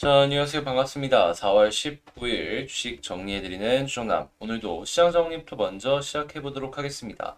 자, 안녕하세요. 반갑습니다. 4월 19일 주식 정리해드리는 주정남. 오늘도 시장 정리부터 먼저 시작해보도록 하겠습니다.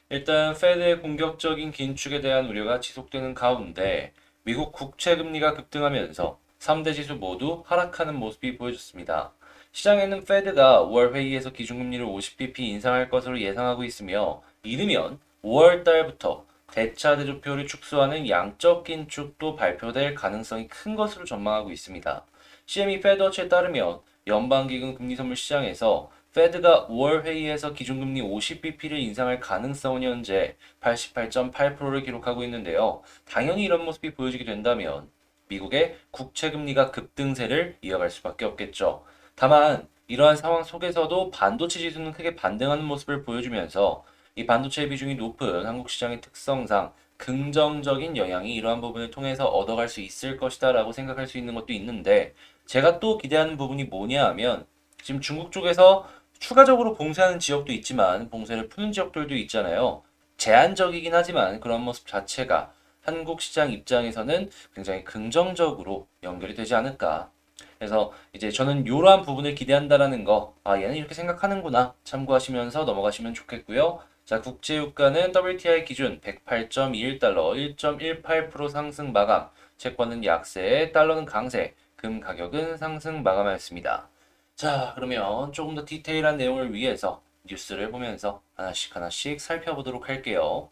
일단 페드의 공격적인 긴축에 대한 우려가 지속되는 가운데 미국 국채 금리가 급등하면서 3대 지수 모두 하락하는 모습이 보여졌습니다. 시장에는 페드가 5월 회의에서 기준금리를 50bp 인상할 것으로 예상하고 있으며 이르면 5월 달부터 대차 대조표를 축소하는 양적 긴축도 발표될 가능성이 큰 것으로 전망하고 있습니다. CME 페드워치에 따르면 연방기금 금리선물 시장에서 페드가 5월 회의에서 기준금리 50bp를 인상할 가능성은 현재 88.8%를 기록하고 있는데요. 당연히 이런 모습이 보여지게 된다면 미국의 국채금리가 급등세를 이어갈 수밖에 없겠죠. 다만 이러한 상황 속에서도 반도체 지수는 크게 반등하는 모습을 보여주면서 이 반도체 비중이 높은 한국 시장의 특성상 긍정적인 영향이 이러한 부분을 통해서 얻어갈 수 있을 것이다 라고 생각할 수 있는 것도 있는데 제가 또 기대하는 부분이 뭐냐 하면 지금 중국 쪽에서 추가적으로 봉쇄하는 지역도 있지만 봉쇄를 푸는 지역들도 있잖아요. 제한적이긴 하지만 그런 모습 자체가 한국 시장 입장에서는 굉장히 긍정적으로 연결이 되지 않을까. 그래서 이제 저는 이러한 부분을 기대한다라는 거, 얘는 이렇게 생각하는구나 참고하시면서 넘어가시면 좋겠고요. 자, 국제유가는 WTI 기준 108.21달러, 1.18% 상승 마감, 채권은 약세, 달러는 강세, 금 가격은 상승 마감하였습니다. 자, 그러면 조금 더 디테일한 내용을 위해서 뉴스를 보면서 하나씩 하나씩 살펴보도록 할게요.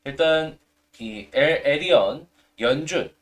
일단 이 에리언, 연준,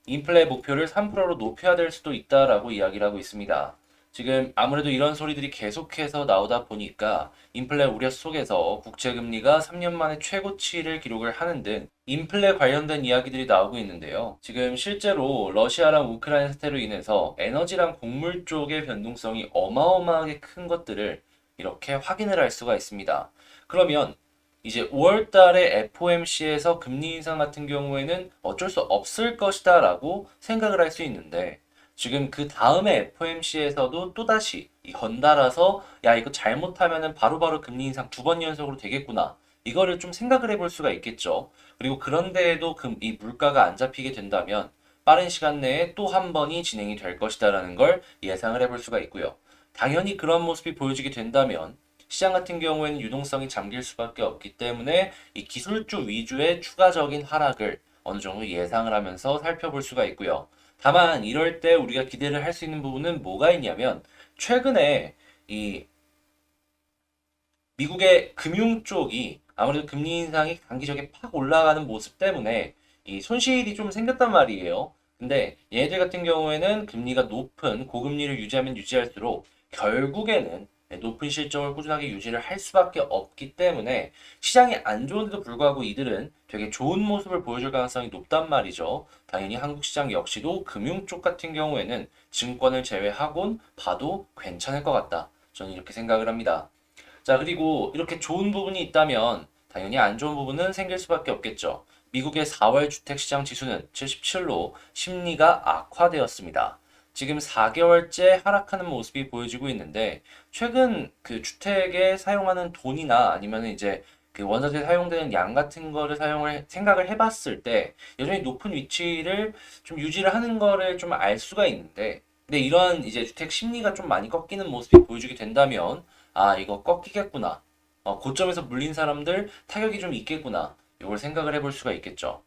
인플레 목표를 3%로 높여야 될 수도 있다라고 이야기를 하고 있습니다. 지금 아무래도 이런 소리들이 계속해서 나오다 보니까 인플레 우려 속에서 국채 금리가 3년 만에 최고치를 기록을 하는 등 인플레 관련된 이야기들이 나오고 있는데요. 지금 실제로 러시아랑 우크라이나 사태로 인해서 에너지랑 곡물 쪽의 변동성이 어마어마하게 큰 것들을 이렇게 확인을 할 수가 있습니다. 그러면 이제 5월 달에 FOMC에서 금리 인상 같은 경우에는 어쩔 수 없을 것이다 라고 생각을 할 수 있는데 지금 그 다음에 FOMC에서도 또다시 연달아서 야 이거 잘못하면은 바로바로 금리 인상 두 번 연속으로 되겠구나 이거를 좀 생각을 해볼 수가 있겠죠. 그리고 그런데에도 이 물가가 안 잡히게 된다면 빠른 시간 내에 또 한 번이 진행이 될 것이다라는 걸 예상을 해볼 수가 있고요. 당연히 그런 모습이 보여지게 된다면 시장 같은 경우에는 유동성이 잠길 수밖에 없기 때문에 이 기술주 위주의 추가적인 하락을 어느 정도 예상을 하면서 살펴볼 수가 있고요. 다만 이럴 때 우리가 기대를 할 수 있는 부분은 뭐가 있냐면 최근에 이 미국의 금융 쪽이 아무래도 금리 인상이 단기적에 팍 올라가는 모습 때문에 이 손실이 좀 생겼단 말이에요. 근데 얘네들 같은 경우에는 금리가 높은 고금리를 유지하면 유지할수록 결국에는 높은 실적을 꾸준하게 유지를 할 수밖에 없기 때문에 시장이 안 좋은데도 불구하고 이들은 되게 좋은 모습을 보여줄 가능성이 높단 말이죠. 당연히 한국 시장 역시도 금융 쪽 같은 경우에는 증권을 제외하곤 봐도 괜찮을 것 같다. 저는 이렇게 생각을 합니다. 자, 그리고 이렇게 좋은 부분이 있다면 당연히 안 좋은 부분은 생길 수밖에 없겠죠. 미국의 4월 주택시장 지수는 77로 심리가 악화되었습니다. 지금 4개월째 하락하는 모습이 보여지고 있는데 최근 그 주택에 사용하는 돈이나 아니면 이제 그 원자재 사용되는 양 같은 거를 사용을 생각을 해봤을 때 여전히 높은 위치를 좀 유지를 하는 거를 좀 알 수가 있는데 근데 이러한 이제 주택 심리가 좀 많이 꺾이는 모습이 보여주게 된다면 이거 꺾이겠구나. 고점에서 물린 사람들 타격이 좀 있겠구나. 이걸 생각을 해볼 수가 있겠죠.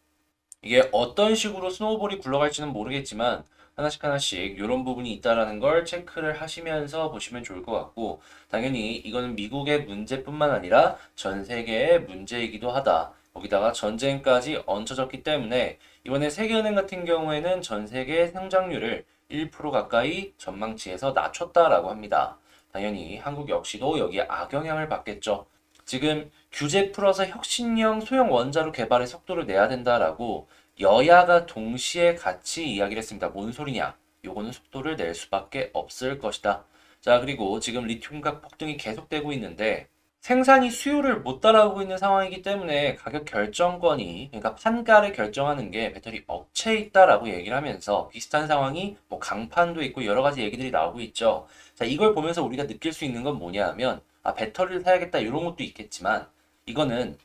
이게 어떤 식으로 스노우볼이 굴러갈지는 모르겠지만 하나씩 하나씩 이런 부분이 있다라는 걸 체크를 하시면서 보시면 좋을 것 같고 당연히 이거는 미국의 문제뿐만 아니라 전 세계의 문제이기도 하다. 거기다가 전쟁까지 얹혀졌기 때문에 이번에 세계은행 같은 경우에는 전 세계 성장률을 1% 가까이 전망치에서 낮췄다라고 합니다. 당연히 한국 역시도 여기에 악영향을 받겠죠. 지금 규제 풀어서 혁신형 소형 원자로 개발의 속도를 내야 된다라고 여야가 동시에 같이 이야기를 했습니다. 뭔 소리냐? 요거는 속도를 낼 수밖에 없을 것이다. 자, 그리고 지금 리튬값 폭등이 계속되고 있는데 생산이 수요를 못 따라오고 있는 상황이기 때문에 가격 결정권이 그러니까 판가를 결정하는 게 배터리 업체에 있다라고 얘기를 하면서 비슷한 상황이 뭐 강판도 있고 여러 가지 얘기들이 나오고 있죠. 자, 이걸 보면서 우리가 느낄 수 있는 건 뭐냐 하면 배터리를 사야겠다 이런 것도 있겠지만 이거는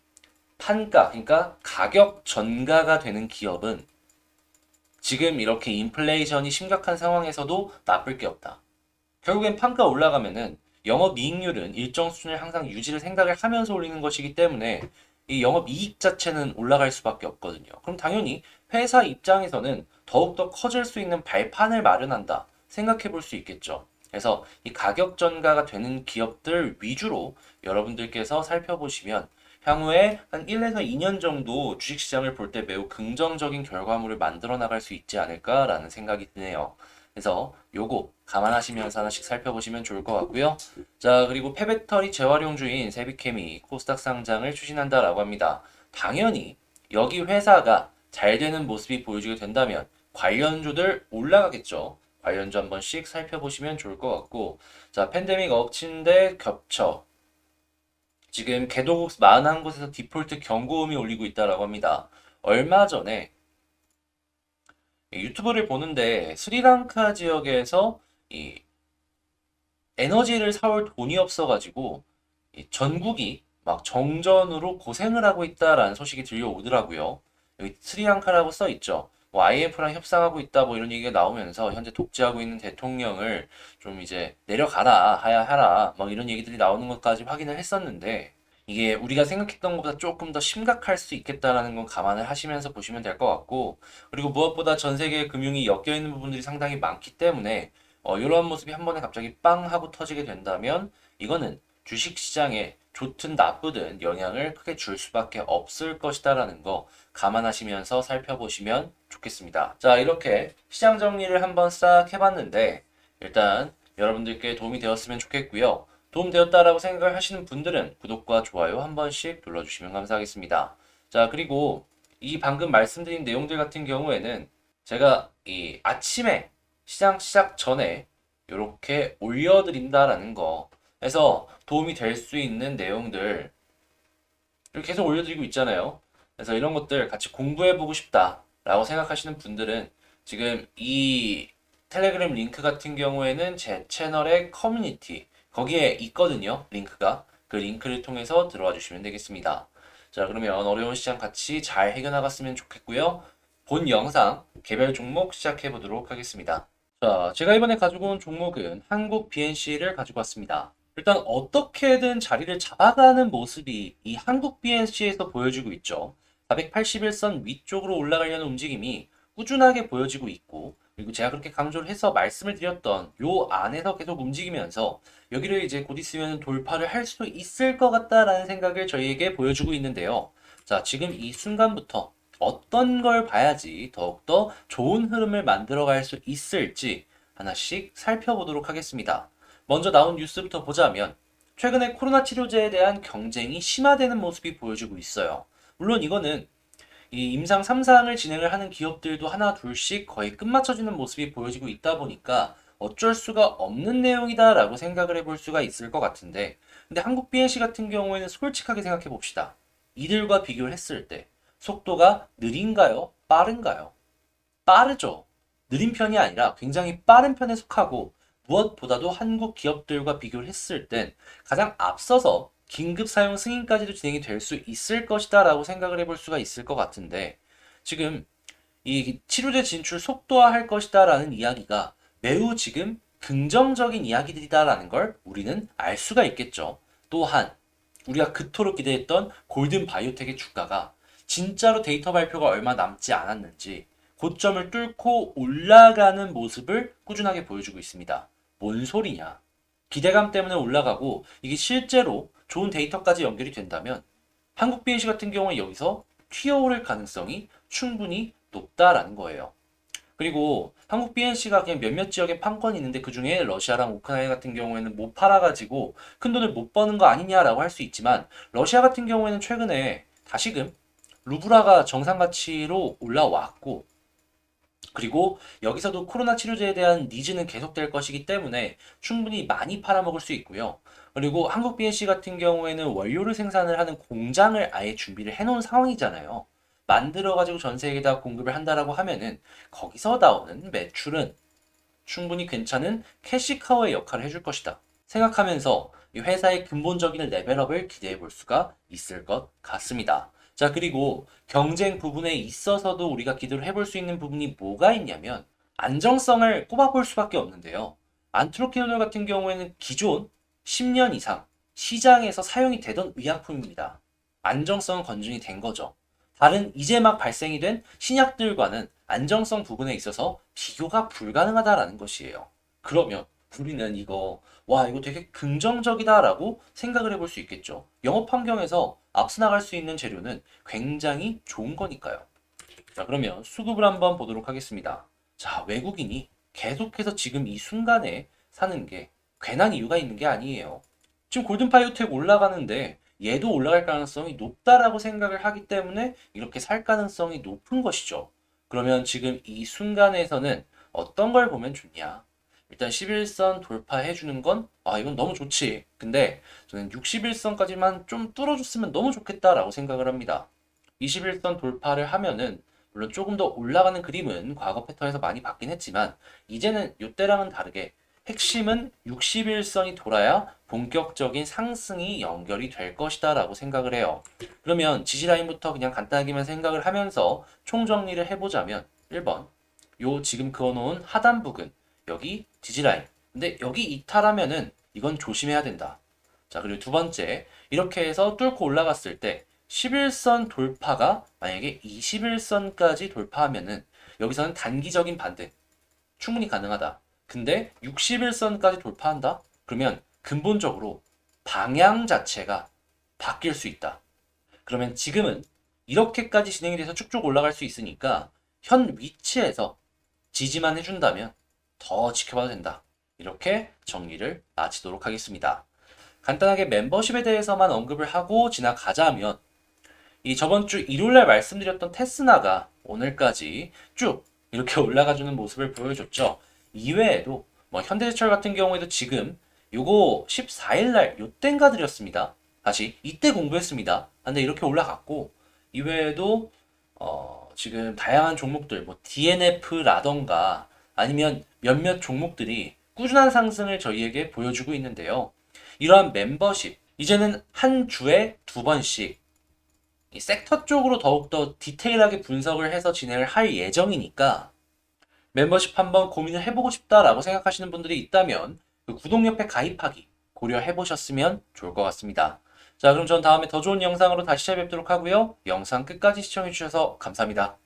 판가, 그러니까 가격 전가가 되는 기업은 지금 이렇게 인플레이션이 심각한 상황에서도 나쁠 게 없다. 결국엔 판가 올라가면은 영업이익률은 일정 수준을 항상 유지를 생각을 하면서 올리는 것이기 때문에 이 영업이익 자체는 올라갈 수밖에 없거든요. 그럼 당연히 회사 입장에서는 더욱더 커질 수 있는 발판을 마련한다 생각해 볼 수 있겠죠. 그래서 이 가격 전가가 되는 기업들 위주로 여러분들께서 살펴보시면 향후에 한 1에서 2년 정도 주식시장을 볼 때 매우 긍정적인 결과물을 만들어 나갈 수 있지 않을까라는 생각이 드네요. 그래서 요거 감안하시면서 하나씩 살펴보시면 좋을 것 같고요. 자, 그리고 폐배터리 재활용주인 세비케미 코스닥 상장을 추진한다라고 합니다. 당연히 여기 회사가 잘 되는 모습이 보여주게 된다면 관련주들 올라가겠죠. 관련주 한 번씩 살펴보시면 좋을 것 같고, 자, 팬데믹 엎친데 겹쳐 지금 개도국 41곳에서 디폴트 경고음이 울리고 있다라고 합니다. 얼마 전에 유튜브를 보는데 스리랑카 지역에서 이 에너지를 사올 돈이 없어가지고 이 전국이 막 정전으로 고생을 하고 있다라는 소식이 들려오더라고요. 여기 스리랑카라고 써 있죠. 뭐 IMF랑 협상하고 있다 뭐 이런 얘기가 나오면서 현재 독재하고 있는 대통령을 좀 이제 내려가라 하야 하라 막 이런 얘기들이 나오는 것까지 확인을 했었는데 이게 우리가 생각했던 것보다 조금 더 심각할 수 있겠다라는 건 감안을 하시면서 보시면 될 것 같고 그리고 무엇보다 전 세계 금융이 엮여 있는 부분들이 상당히 많기 때문에 이러한 모습이 한 번에 갑자기 빵 하고 터지게 된다면 이거는 주식시장에 좋든 나쁘든 영향을 크게 줄 수밖에 없을 것이다라는 거 감안하시면서 살펴보시면 좋겠습니다. 자, 이렇게 시장 정리를 한번 싹 해봤는데 일단 여러분들께 도움이 되었으면 좋겠고요. 도움되었다라고 생각을 하시는 분들은 구독과 좋아요 한 번씩 눌러주시면 감사하겠습니다. 자, 그리고 이 방금 말씀드린 내용들 같은 경우에는 제가 이 아침에 시장 시작 전에 이렇게 올려드린다라는 거 해서 도움이 될 수 있는 내용들 이렇게 계속 올려드리고 있잖아요. 그래서 이런 것들 같이 공부해보고 싶다라고 생각하시는 분들은 지금 이 텔레그램 링크 같은 경우에는 제 채널의 커뮤니티 거기에 있거든요. 링크가. 그 링크를 통해서 들어와 주시면 되겠습니다. 자, 그러면 어려운 시장 같이 잘 해결나갔으면 좋겠고요. 본 영상 개별 종목 시작해 보도록 하겠습니다. 자, 제가 이번에 가지고 온 종목은 한국 BNC를 가지고 왔습니다. 일단 어떻게든 자리를 잡아가는 모습이 이 한국 BNC에서 보여지고 있죠. 481선 위쪽으로 올라가려는 움직임이 꾸준하게 보여지고 있고, 그리고 제가 그렇게 강조를 해서 말씀을 드렸던 요 안에서 계속 움직이면서 여기를 이제 곧 있으면 돌파를 할 수도 있을 것 같다라는 생각을 저희에게 보여주고 있는데요. 자, 지금 이 순간부터 어떤 걸 봐야지 더욱더 좋은 흐름을 만들어갈 수 있을지 하나씩 살펴보도록 하겠습니다. 먼저 나온 뉴스부터 보자면 최근에 코로나 치료제에 대한 경쟁이 심화되는 모습이 보여지고 있어요. 물론 이거는 이 임상 3상을 진행을 하는 기업들도 하나 둘씩 거의 끝마쳐지는 모습이 보여지고 있다 보니까 어쩔 수가 없는 내용이다라고 생각을 해볼 수가 있을 것 같은데 근데 한국 BNC 같은 경우에는 솔직하게 생각해 봅시다. 이들과 비교를 했을 때 속도가 느린가요? 빠른가요? 빠르죠. 느린 편이 아니라 굉장히 빠른 편에 속하고 무엇보다도 한국 기업들과 비교를 했을 땐 가장 앞서서 긴급 사용 승인까지도 진행이 될 수 있을 것이다 라고 생각을 해볼 수가 있을 것 같은데 지금 이 치료제 진출 속도화할 것이다 라는 이야기가 매우 지금 긍정적인 이야기들이다라는 걸 우리는 알 수가 있겠죠. 또한 우리가 그토록 기대했던 골든 바이오텍의 주가가 진짜로 데이터 발표가 얼마 남지 않았는지 고점을 뚫고 올라가는 모습을 꾸준하게 보여주고 있습니다. 뭔 소리냐? 기대감 때문에 올라가고 이게 실제로 좋은 데이터까지 연결이 된다면 한국 BNC 같은 경우에 여기서 튀어오를 가능성이 충분히 높다라는 거예요. 그리고 한국 BNC가 그냥 몇몇 지역에 판권이 있는데 그 중에 러시아랑 우크라이나 같은 경우에는 못 팔아가지고 큰 돈을 못 버는 거 아니냐라고 할 수 있지만 러시아 같은 경우에는 최근에 다시금 루블라가 정상 가치로 올라왔고 그리고 여기서도 코로나 치료제에 대한 니즈는 계속될 것이기 때문에 충분히 많이 팔아먹을 수 있고요. 그리고 한국 BNC 같은 경우에는 원료를 생산을 하는 공장을 아예 준비를 해놓은 상황이잖아요. 만들어가지고 전 세계에다 공급을 한다라고 하면은 거기서 나오는 매출은 충분히 괜찮은 캐시카우의 역할을 해줄 것이다. 생각하면서 이 회사의 근본적인 레벨업을 기대해 볼 수가 있을 것 같습니다. 자, 그리고 경쟁 부분에 있어서도 우리가 기대를 해볼 수 있는 부분이 뭐가 있냐면 안정성을 꼽아볼 수밖에 없는데요. 안트로키노놀 같은 경우에는 기존 10년 이상 시장에서 사용이 되던 의약품입니다. 안정성은 검증이 된 거죠. 다른 이제 막 발생이 된 신약들과는 안정성 부분에 있어서 비교가 불가능하다라는 것이에요. 그러면 우리는 이거 되게 긍정적이다라고 생각을 해볼 수 있겠죠. 영업 환경에서 앞서 나갈 수 있는 재료는 굉장히 좋은 거니까요. 자, 그러면 수급을 한번 보도록 하겠습니다. 자, 외국인이 계속해서 지금 이 순간에 사는 게 괜한 이유가 있는 게 아니에요. 지금 골든파이오텍 올라가는데 얘도 올라갈 가능성이 높다라고 생각을 하기 때문에 이렇게 살 가능성이 높은 것이죠. 그러면 지금 이 순간에서는 어떤 걸 보면 좋냐? 일단 11선 돌파해 주는 건 이건 너무 좋지. 근데 저는 61선까지만 좀 뚫어줬으면 너무 좋겠다라고 생각을 합니다. 21선 돌파를 하면은 물론 조금 더 올라가는 그림은 과거 패턴에서 많이 봤긴 했지만 이제는 이때랑은 다르게 핵심은 61선이 돌아야 본격적인 상승이 연결이 될 것이다 라고 생각을 해요. 그러면 지지라인부터 그냥 간단하게만 생각을 하면서 총정리를 해보자면 1번 요 지금 그어놓은 하단 부근 여기 지지라인. 근데 여기 이탈하면은 이건 조심해야 된다. 자, 그리고 두 번째, 이렇게 해서 뚫고 올라갔을 때 11선 돌파가 만약에 21선까지 돌파하면은 여기서는 단기적인 반등 충분히 가능하다. 근데 61선까지 돌파한다? 그러면 근본적으로 방향 자체가 바뀔 수 있다. 그러면 지금은 이렇게까지 진행이 돼서 쭉쭉 올라갈 수 있으니까 현 위치에서 지지만 해준다면 더 지켜봐도 된다. 이렇게 정리를 마치도록 하겠습니다. 간단하게 멤버십에 대해서만 언급을 하고 지나가자면 이 저번 주 일요일날 말씀드렸던 테스나가 오늘까지 쭉 이렇게 올라가주는 모습을 보여줬죠. 이외에도 뭐 현대제철 같은 경우에도 지금 요거 14일날 요땐가 드렸습니다. 다시 이때 공부했습니다. 근데 이렇게 올라갔고 이외에도 지금 다양한 종목들 뭐 DNF라던가 아니면 몇몇 종목들이 꾸준한 상승을 저희에게 보여주고 있는데요. 이러한 멤버십 이제는 한 주에 두 번씩 이 섹터 쪽으로 더욱더 디테일하게 분석을 해서 진행을 할 예정이니까 멤버십 한번 고민을 해보고 싶다라고 생각하시는 분들이 있다면 그 구독 옆에 가입하기 고려해 보셨으면 좋을 것 같습니다. 자, 그럼 전 다음에 더 좋은 영상으로 다시 찾아뵙도록 하고요. 영상 끝까지 시청해 주셔서 감사합니다.